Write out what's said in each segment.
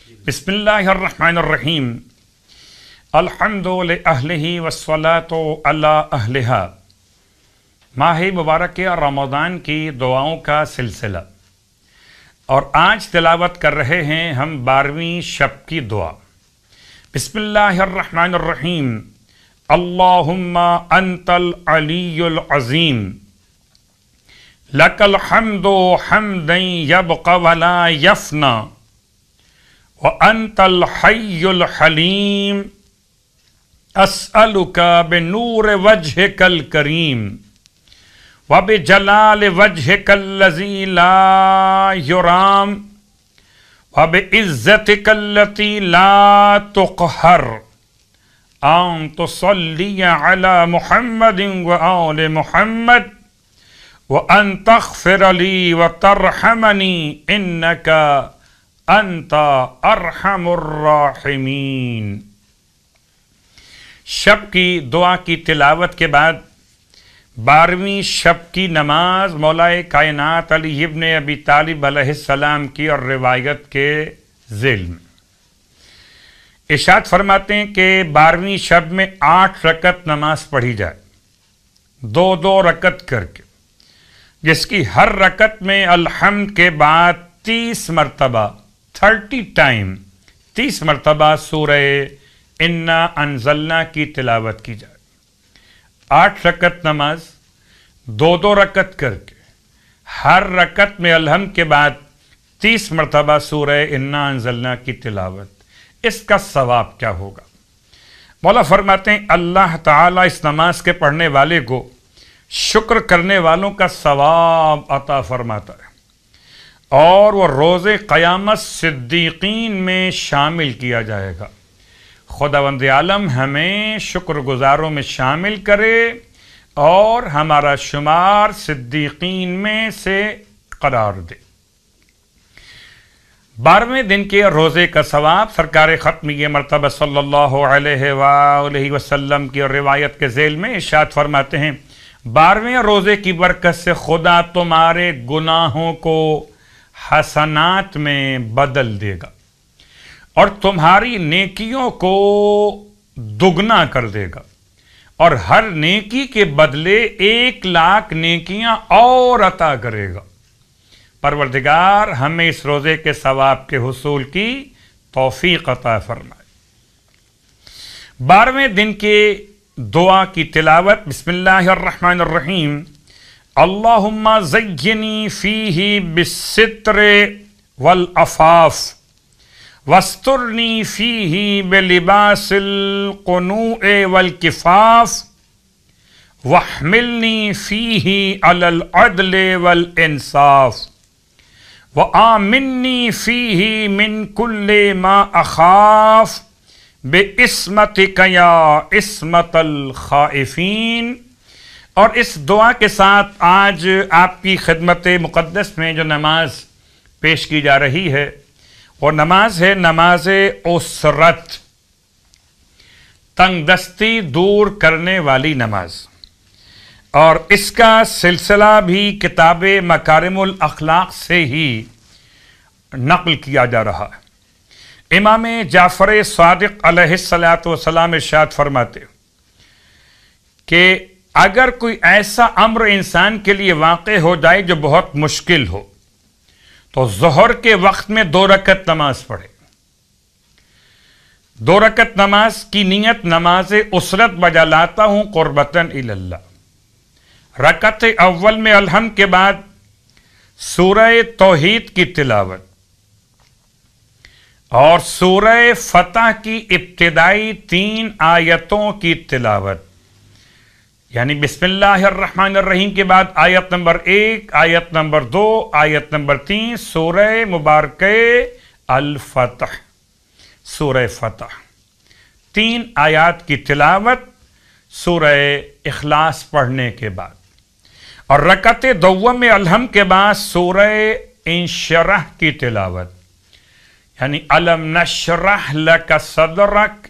بسم اللہ الرحمن الرحیم الحمد لأہلہ والصلاة علی اہلہا۔ ماہ مبارک رمضان کی دعاؤں کا سلسلہ، اور آج تلاوت کر رہے ہیں ہم 12ویں شب کی دعا۔ بسم اللہ الرحمن الرحیم اللہم انت العلی العظیم لک الحمد حمدا یبقى ولا یفنی وَأَنْتَ الْحَيُّ الْحَلِيمُ أَسْأَلُكَ بِنُورِ وَجْهِكَ الْكَرِيمِ وَبِجَلَالِ وَجْهِكَ الَّذِي لَا يُرَامُ وَبِعِزَّتِكَ الَّتِي لَا تُقْهَرُ أَن تُصَلِّيَ عَلَى مُحَمَّدٍ وَآلِ مُحَمَّدٍ وَأَن تَغْفِرَ لِي وَتَرْحَمَنِي إِنَّكَ انت ارحم الراحمین۔ شب کی دعا کی تلاوت کے بعد 12ویں شب کی نماز مولا کائنات علی ابن ابی طالب علیہ السلام کی اور روایت کے ذیل میں ارشاد فرماتے ہیں کہ 12ویں شب میں 8 رکعت نماز پڑھی جائے، 2 رکعت کر کے، جس کی ہر رکعت میں الحمد کے بعد 30 مرتبہ 30 ٹائم 30 مرتبہ سورہ انا انزلنا کی تلاوت کی جائے۔ 8 رکعت نماز 2 رکعت کر کے، ہر رکعت میں الحمد کے بعد 30 مرتبہ سورہ انا انزلنا کی تلاوت۔ اس کا ثواب کیا ہوگا؟ مولا فرماتے ہیں اللہ تعالیٰ اس نماز کے پڑھنے والے کو شکر کرنے والوں کا ثواب عطا فرماتا ہے، اور وہ روز قیامت صدیقین میں شامل کیا جائے گا۔ خداوند عالم ہمیں شکر گزاروں میں شامل کرے اور ہمارا شمار صدیقین میں سے قرار دے۔ 12ویں دن کے روزے کا ثواب سرکار ختمیہ مرتبہ صلی اللہ علیہ وآلہ وسلم کی روایت کے ذیل میں ارشاد فرماتے ہیں 12ویں روزے کی برکت سے خدا تمہارے گناہوں کو حسنات میں بدل دے گا اور تمہاری نیکیوں کو دگنا کر دے گا، اور ہر نیکی کے بدلے 1,00,000 نیکیاں اور عطا کرے گا۔ پروردگار ہمیں اس روزے کے ثواب کے حصول کی توفیق عطا فرمائے۔ 12ویں دن کے دعا کی تلاوت۔ بسم اللہ الرحمن الرحیم اللہم زینی فیہ بالستر والعفاف واسترنی فیہ بلباس القنوع والکفاف واحملنی فیہ علی العدل والانصاف وآمنی فیہ من کل ما اخاف بعصمتک یا عصمت الخائفین۔ اور اس دعا کے ساتھ آج آپ کی خدمت مقدس میں جو نماز پیش کی جا رہی ہے وہ نماز ہے نماز اسرت، تنگ دستی دور کرنے والی نماز، اور اس کا سلسلہ بھی کتاب مکارم الاخلاق سے ہی نقل کیا جا رہا ہے۔ امام جعفر صادق علیہ السلام ارشاد فرماتے کہ اگر کوئی ایسا امر انسان کے لیے واقع ہو جائے جو بہت مشکل ہو تو ظہر کے وقت میں 2 رکعت نماز پڑھے۔ 2 رکعت نماز کی نیت نماز اسرت بجا لاتا ہوں قربتاً الی اللہ۔ رکعت اول میں الحمد کے بعد سورہ توحید کی تلاوت اور سورہ فتح کی ابتدائی 3 آیتوں کی تلاوت، یعنی بسم اللہ الرحمن الرحیم کے بعد آیت نمبر 1، آیت نمبر 2، آیت نمبر 3 سورہ مبارکہ الفتح، سورہ فتح، 3 آیات کی تلاوت سورہ اخلاص پڑھنے کے بعد، اور رکعت دوم میں الحمد کے بعد سورہ انشرح کی تلاوت، یعنی الم نشرح لک صدرک،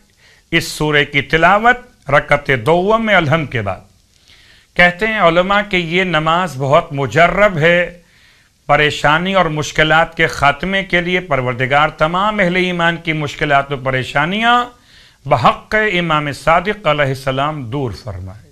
اس سورہ کی تلاوت رکعت دوم میں الحمد کے بعد۔ کہتے ہیں علماء کہ یہ نماز بہت مجرب ہے، پریشانی اور مشکلات کے خاتمے کے لیے پروردگار تمام اہل ایمان کی مشکلات و پریشانیاں بحق امام صادق علیہ السلام دور فرمائے۔